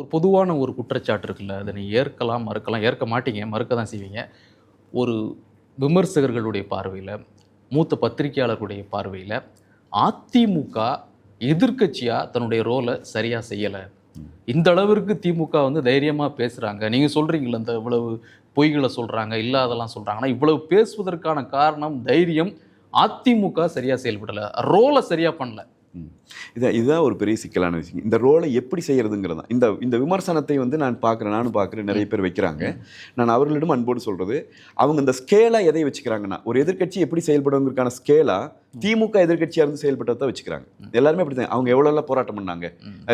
ஒரு பொதுவான ஒரு குற்றச்சாட்டு இருக்குல்ல, அதை நீ ஏற்கலாம், மறுக்கலாம். ஏற்க மாட்டீங்க, மறுக்க தான் செய்வீங்க. ஒரு விமர்சகர்களுடைய பார்வையில, மூத்த பத்திரிகையாளர்களுடைய பார்வையில, அதிமுக எதிர்க்கட்சியா தன்னுடைய ரோல சரியா செய்யல. இந்த அளவிற்கு திமுக வந்து தைரியமா பேசுறாங்க. நீங்க சொல்றீங்கல்ல, இந்த இவ்வளவு பொய்கள சொல்றாங்க, இல்லாதெல்லாம் சொல்றாங்க. ஆனா இவ்வளவு பேசுவதற்கான காரணம், தைரியம் அதிமுக சரியா செயல்படல. ரோல சரியா பண்ணல. இதுதான் ஒரு பெரிய சிக்கலான விஷயம். இந்த ரோலை எப்படி செய்யறதுங்கிறதா. இந்த விமர்சனத்தை வந்து நானும் பார்க்குறேன், நிறைய பேர் வைக்கிறாங்க. நான் அவர்களிடம் அன்போடு சொல்றது, அவங்க இந்த ஸ்கேலா எதை வச்சுக்கிறாங்கன்னா, ஒரு எதிர்க்கட்சி எப்படி செயல்படுவதற்கான ஸ்கேலா திமுக எதிர்க்கட்சியா இருந்து செயல்பட்டதான் வச்சுக்கிறாங்க. எல்லாருமே அப்படித்தான். அவங்க எவ்வளவு போராட்டம் பண்ணாங்க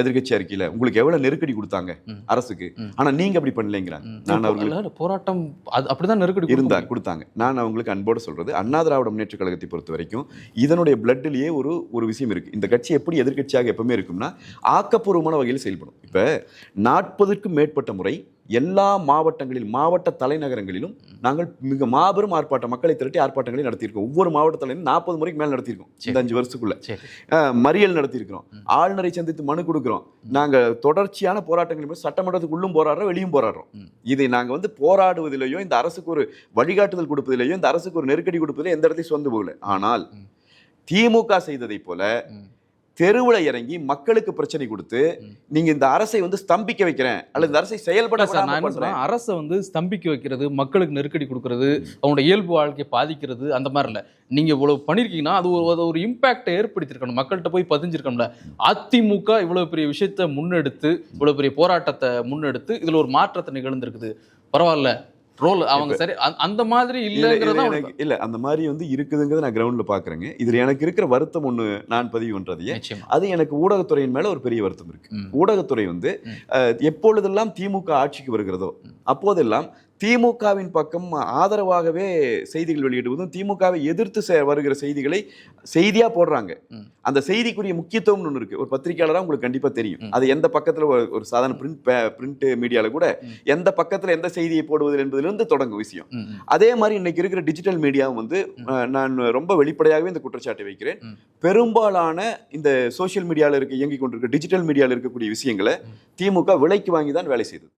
எதிர்க்கட்சியா இருக்கையில, உங்களுக்கு எவ்வளவு நெருக்கடி கொடுத்தாங்க அரசுக்கு, ஆனா நீங்க அப்படி பண்ணலைங்கிறாங்க. நான் அவர்களுக்கு போராட்டம் அப்படிதான் நெருக்கடி கொடுத்தாங்க. நான் அவங்களுக்கு அன்போடு சொல்றது, அண்ணா திராவிட முன்னேற்ற கழகத்தை பொறுத்த வரைக்கும் இதனுடைய பிளட்லயே ஒரு விஷயம் இருக்கு. இந்த கட்சி எப்படி எதிர்க்கட்சியாக எப்பவுமே இருக்கும்னா, ஆக்கப்பூர்வமான வகையில் செயல்படும். இப்ப 40க்கும் மேற்பட்ட முறை எல்லா மாவட்டங்களிலும், மாவட்ட தலைநகரங்களிலும் நாங்கள் மிக மாபெரும் ஆர்ப்பாட்டம், மக்களை திரட்டி ஆர்ப்பாட்டங்களை நடத்தியிருக்கோம். ஒவ்வொரு மாவட்ட தலைவரும் 40 முறைக்கு மேல் நடத்தியிருக்கோம் இந்த 5 வருஷத்துக்குள்ள. மறியல் நடத்தியிருக்கிறோம், ஆளுநரை சந்தித்து மனு கொடுக்கிறோம். நாங்க தொடர்ச்சியான போராட்டங்கள் சட்டமன்றத்துக்குள்ளும் போராடுறோம், வெளியும் போராடுறோம். இதை நாங்க வந்து போராடுவதிலேயோ, இந்த அரசுக்கு ஒரு வழிகாட்டுதல் கொடுப்பதிலேயோ, இந்த அரசுக்கு ஒரு நெருக்கடி கொடுப்பதிலேயோ எந்த இடத்தையும் சொந்த போகல. ஆனால் திமுக செய்ததை போல தெருவுல இறங்கி மக்களுக்கு பிரச்சனை கொடுத்து, நீங்க இந்த அரசை வந்து ஸ்தம்பிக்க வைக்கிறேன் அல்லது இந்த அரசை செயல்பட அரசை வந்து ஸ்தம்பிக்க வைக்கிறது, மக்களுக்கு நெருக்கடி கொடுக்கறது, அவங்களோட இயல்பு வாழ்க்கையை பாதிக்கிறது, அந்த மாதிரி இல்ல. நீங்க இவ்வளவு பண்ணிருக்கீங்கன்னா அது ஒரு இம்பாக்டை ஏற்படுத்திருக்கணும், மக்கள்கிட்ட போய் பதிஞ்சிருக்கணும்ல. அதிமுக இவ்வளவு பெரிய விஷயத்தை முன்னெடுத்து, இவ்வளவு பெரிய போராட்டத்தை முன்னெடுத்து இதுல ஒரு மாற்றத்தை நிகழ்ந்திருக்குது. பரவாயில்ல, ரோல் அவங்க சரி அந்த மாதிரி இல்லைங்கிறதா இல்ல, அந்த மாதிரி வந்து இருக்குதுங்கிறத நான் கிரவுண்ட்ல பாக்குறேங்க. இதுல எனக்கு இருக்கிற வருத்தம் ஒண்ணு நான் பதிவு பண்றதையே, அது எனக்கு ஊடகத்துறையின் மேல ஒரு பெரிய வருத்தம் இருக்கு. ஊடகத்துறை வந்து எப்பொழுதெல்லாம் திமுக ஆட்சிக்கு வருகிறதோ அப்போதெல்லாம் திமுகவின் பக்கம் ஆதரவாகவே செய்திகள் வெளியிடுவதும், திமுகவை எதிர்த்து வருகிற செய்திகளை செய்தியா போடுறாங்க. அந்த செய்திக்குரிய முக்கியத்துவம் ஒன்று இருக்கு. ஒரு பத்திரிகையாளராக உங்களுக்கு கண்டிப்பா தெரியும். அது எந்த பக்கத்துல ஒரு சாதாரண பிரிண்ட் மீடியால கூட எந்த பக்கத்துல எந்த செய்தியை போடுவது என்பதிலிருந்து தொடங்கும் விஷயம். அதே மாதிரி இன்னைக்கு இருக்கிற டிஜிட்டல் மீடியாவும் வந்து, நான் ரொம்ப வெளிப்படையாகவே இந்த குற்றச்சாட்டை வைக்கிறேன், பெரும்பாலான இந்த சோசியல் மீடியால இயங்கிக் கொண்டிருக்க டிஜிட்டல் மீடியால இருக்கக்கூடிய விஷயங்களை திமுக விலைக்கு வாங்கி தான் வேலை செய்தது.